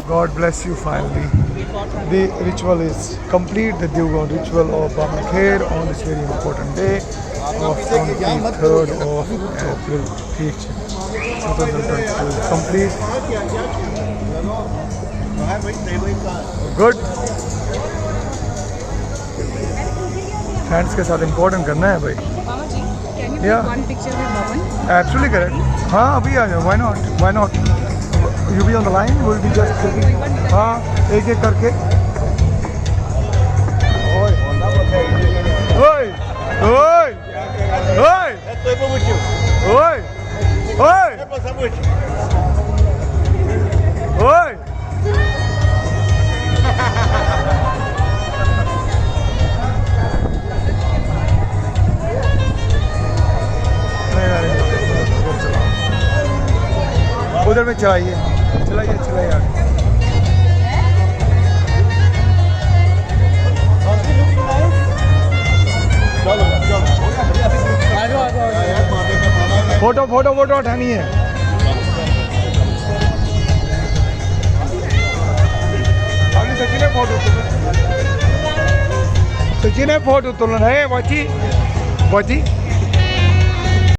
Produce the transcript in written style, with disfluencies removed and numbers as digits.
God bless you finally. The ritual is complete. The DEVGON ritual of Bamakher on this very important day of 23rd of April 2022 is complete. Good. Friends के साथ important करना है भाई. Can you take one picture with Bhavan? Absolutely correct. हाँ अभी आ जाओ. Why not? Why not? You be on the line. We'll be just sitting. हाँ एक एक करके. ओए ओए ओए ओए ओए ओए. उधर में चलाइए चलाइए चलाइए आगे. फोटो फोटो फोटो उठानी है. सचिन है फोटो सचिन है फोटो तुलन है. वाची वाची